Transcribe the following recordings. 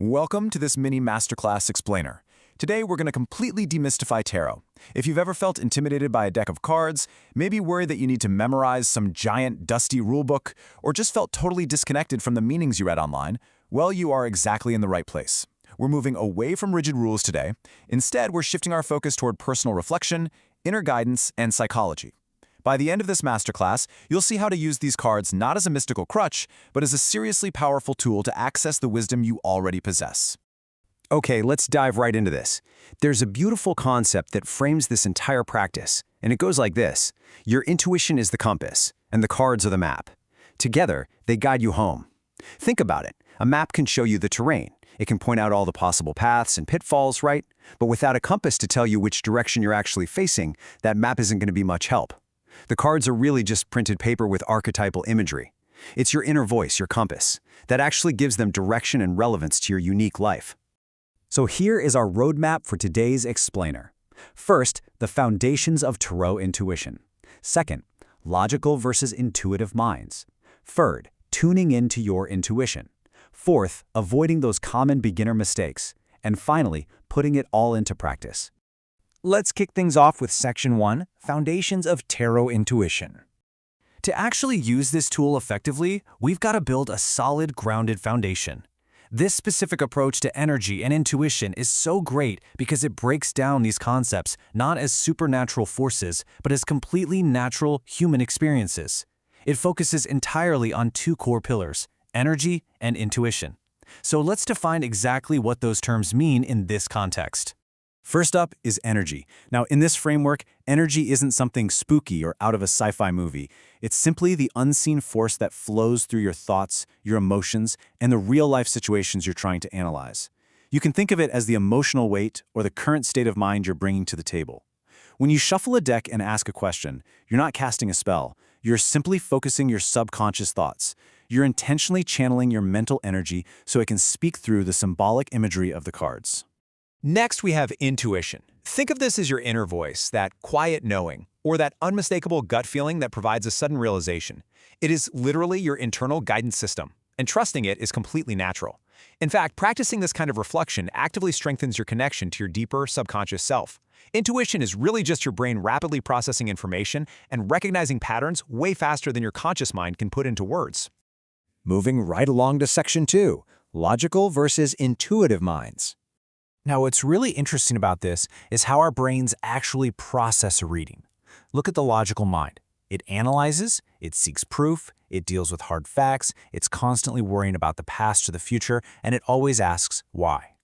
Welcome to this mini masterclass explainer. Today we're going to completely demystify tarot. If you've ever felt intimidated by a deck of cards, maybe worried that you need to memorize some giant dusty rulebook, or just felt totally disconnected from the meanings you read online, well, you are exactly in the right place. We're moving away from rigid rules today. Instead, we're shifting our focus toward personal reflection, inner guidance, and psychology. By the end of this masterclass, you'll see how to use these cards not as a mystical crutch, but as a seriously powerful tool to access the wisdom you already possess. Okay, let's dive right into this. There's a beautiful concept that frames this entire practice, and it goes like this. Your intuition is the compass, and the cards are the map. Together, they guide you home. Think about it. A map can show you the terrain. It can point out all the possible paths and pitfalls, right? But without a compass to tell you which direction you're actually facing, that map isn't going to be much help. The cards are really just printed paper with archetypal imagery. It's your inner voice, your compass, that actually gives them direction and relevance to your unique life. So here is our roadmap for today's explainer. First, the foundations of tarot intuition. Second, logical versus intuitive minds. Third, tuning into your intuition. Fourth, avoiding those common beginner mistakes. And finally, putting it all into practice. Let's kick things off with Section 1, Foundations of Tarot Intuition. To actually use this tool effectively, we've got to build a solid, grounded foundation. This specific approach to energy and intuition is so great because it breaks down these concepts not as supernatural forces, but as completely natural human experiences. It focuses entirely on two core pillars, energy and intuition. So let's define exactly what those terms mean in this context. First up is energy. Now, in this framework, energy isn't something spooky or out of a sci-fi movie. It's simply the unseen force that flows through your thoughts, your emotions, and the real-life situations you're trying to analyze. You can think of it as the emotional weight or the current state of mind you're bringing to the table. When you shuffle a deck and ask a question, you're not casting a spell. You're simply focusing your subconscious thoughts. You're intentionally channeling your mental energy so it can speak through the symbolic imagery of the cards. Next, we have intuition. Think of this as your inner voice, that quiet knowing, or that unmistakable gut feeling that provides a sudden realization. It is literally your internal guidance system, and trusting it is completely natural. In fact, practicing this kind of reflection actively strengthens your connection to your deeper subconscious self. Intuition is really just your brain rapidly processing information and recognizing patterns way faster than your conscious mind can put into words. Moving right along to Section 2, logical versus intuitive minds. Now, what's really interesting about this is how our brains actually process a reading. Look at the logical mind. It analyzes, it seeks proof, it deals with hard facts, it's constantly worrying about the past or the future, and it always asks why.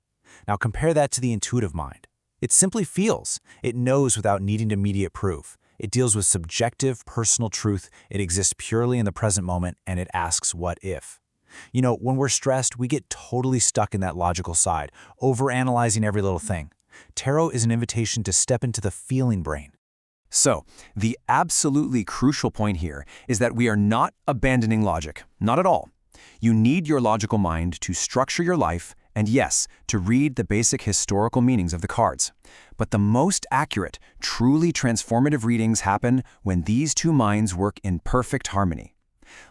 Now compare that to the intuitive mind. It simply feels. It knows without needing immediate proof. It deals with subjective, personal truth, it exists purely in the present moment, and it asks what if. You know, when we're stressed, we get totally stuck in that logical side, overanalyzing every little thing. Tarot is an invitation to step into the feeling brain. So, the absolutely crucial point here is that we are not abandoning logic, not at all. You need your logical mind to structure your life and, yes, to read the basic historical meanings of the cards. But the most accurate, truly transformative readings happen when these two minds work in perfect harmony.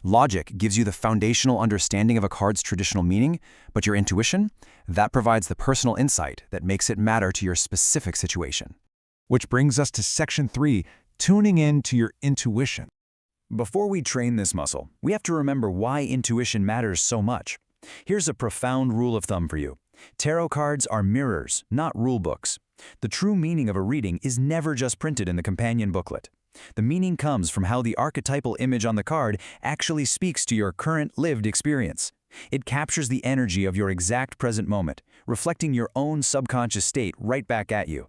Logic gives you the foundational understanding of a card's traditional meaning, but your intuition, that provides the personal insight that makes it matter to your specific situation. Which brings us to Section 3, tuning in to your intuition. Before we train this muscle, we have to remember why intuition matters so much. Here's a profound rule of thumb for you. Tarot cards are mirrors, not rule books. The true meaning of a reading is never just printed in the companion booklet. The meaning comes from how the archetypal image on the card actually speaks to your current lived experience. It captures the energy of your exact present moment, reflecting your own subconscious state right back at you.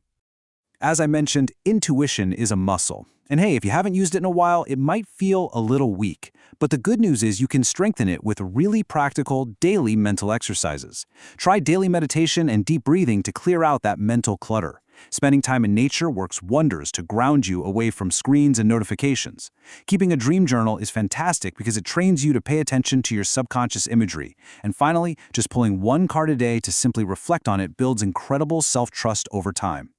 As I mentioned, intuition is a muscle. And hey, if you haven't used it in a while, it might feel a little weak. But the good news is you can strengthen it with really practical daily mental exercises. Try daily meditation and deep breathing to clear out that mental clutter. Spending time in nature works wonders to ground you away from screens and notifications. Keeping a dream journal is fantastic because it trains you to pay attention to your subconscious imagery. And finally, just pulling one card a day to simply reflect on it builds incredible self-trust over time.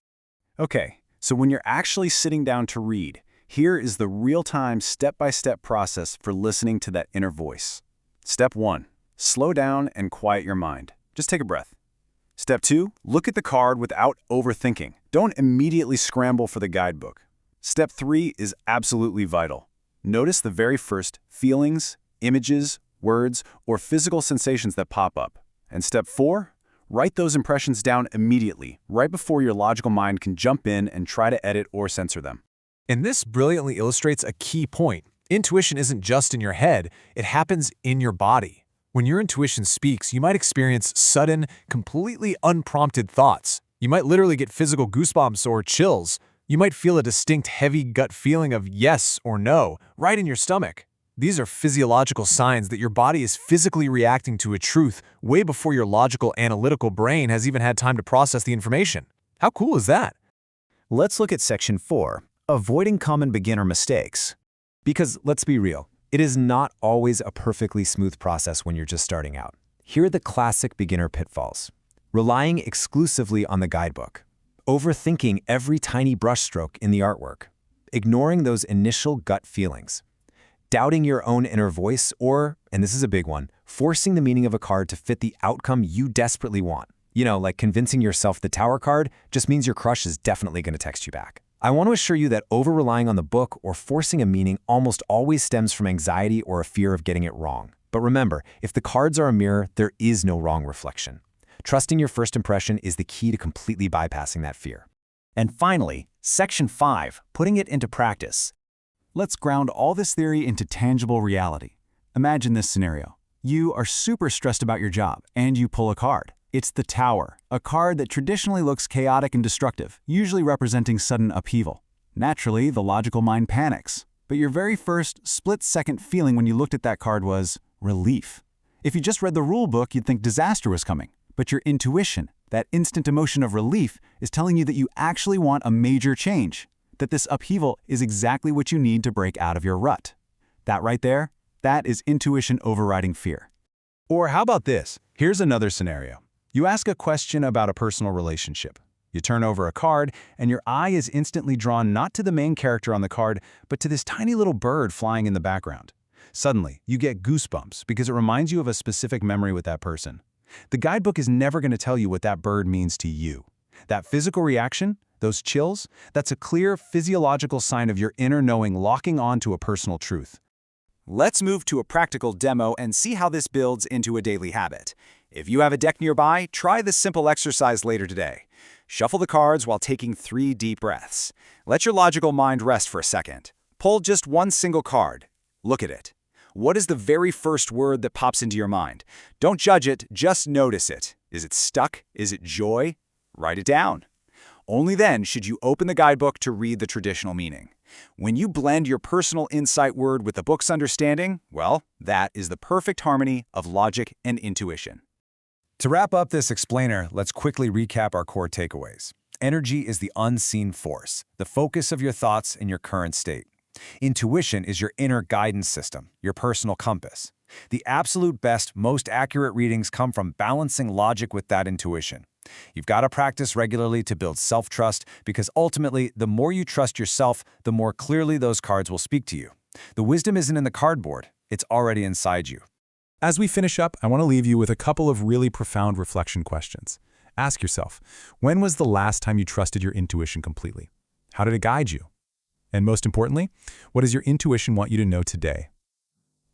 Okay, so when you're actually sitting down to read, here is the real-time, step-by-step process for listening to that inner voice. Step 1. Slow down and quiet your mind. Just take a breath. Step 2, look at the card without overthinking. Don't immediately scramble for the guidebook. Step 3 is absolutely vital. Notice the very first feelings, images, words, or physical sensations that pop up. And step 4, write those impressions down immediately, right before your logical mind can jump in and try to edit or censor them. And this brilliantly illustrates a key point. Intuition isn't just in your head, it happens in your body. When your intuition speaks, you might experience sudden, completely unprompted thoughts. You might literally get physical goosebumps or chills. You might feel a distinct heavy gut feeling of yes or no right in your stomach. These are physiological signs that your body is physically reacting to a truth way before your logical, analytical brain has even had time to process the information. How cool is that? Let's look at Section 4, Avoiding Common Beginner Mistakes. Because let's be real, it is not always a perfectly smooth process when you're just starting out. Here are the classic beginner pitfalls. Relying exclusively on the guidebook. Overthinking every tiny brushstroke in the artwork. Ignoring those initial gut feelings. Doubting your own inner voice or, and this is a big one, forcing the meaning of a card to fit the outcome you desperately want. You know, like convincing yourself the Tower card just means your crush is definitely going to text you back. I want to assure you that over-relying on the book or forcing a meaning almost always stems from anxiety or a fear of getting it wrong. But remember, if the cards are a mirror, there is no wrong reflection. Trusting your first impression is the key to completely bypassing that fear. And finally, Section 5, putting it into practice. Let's ground all this theory into tangible reality. Imagine this scenario. You are super stressed about your job, and you pull a card. It's the Tower, a card that traditionally looks chaotic and destructive, usually representing sudden upheaval. Naturally, the logical mind panics. But your very first split-second feeling when you looked at that card was relief. If you just read the rule book, you'd think disaster was coming. But your intuition, that instant emotion of relief, is telling you that you actually want a major change, that this upheaval is exactly what you need to break out of your rut. That right there, that is intuition overriding fear. Or how about this? Here's another scenario. You ask a question about a personal relationship. You turn over a card, and your eye is instantly drawn not to the main character on the card, but to this tiny little bird flying in the background. Suddenly, you get goosebumps because it reminds you of a specific memory with that person. The guidebook is never going to tell you what that bird means to you. That physical reaction, those chills, that's a clear physiological sign of your inner knowing locking on to a personal truth. Let's move to a practical demo and see how this builds into a daily habit. If you have a deck nearby, try this simple exercise later today. Shuffle the cards while taking 3 deep breaths. Let your logical mind rest for a second. Pull just one single card. Look at it. What is the very first word that pops into your mind? Don't judge it, just notice it. Is it stuck? Is it joy? Write it down. Only then should you open the guidebook to read the traditional meaning. When you blend your personal insight word with the book's understanding, well, that is the perfect harmony of logic and intuition. To wrap up this explainer, let's quickly recap our core takeaways. Energy is the unseen force, the focus of your thoughts in your current state. Intuition is your inner guidance system, your personal compass. The absolute best, most accurate readings come from balancing logic with that intuition. You've got to practice regularly to build self-trust because ultimately, the more you trust yourself, the more clearly those cards will speak to you. The wisdom isn't in the cardboard, it's already inside you. As we finish up, I want to leave you with a couple of really profound reflection questions. Ask yourself, when was the last time you trusted your intuition completely? How did it guide you? And most importantly, what does your intuition want you to know today?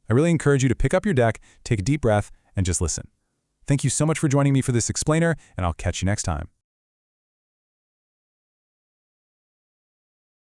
I really encourage you to pick up your deck, take a deep breath, and just listen. Thank you so much for joining me for this explainer, and I'll catch you next time.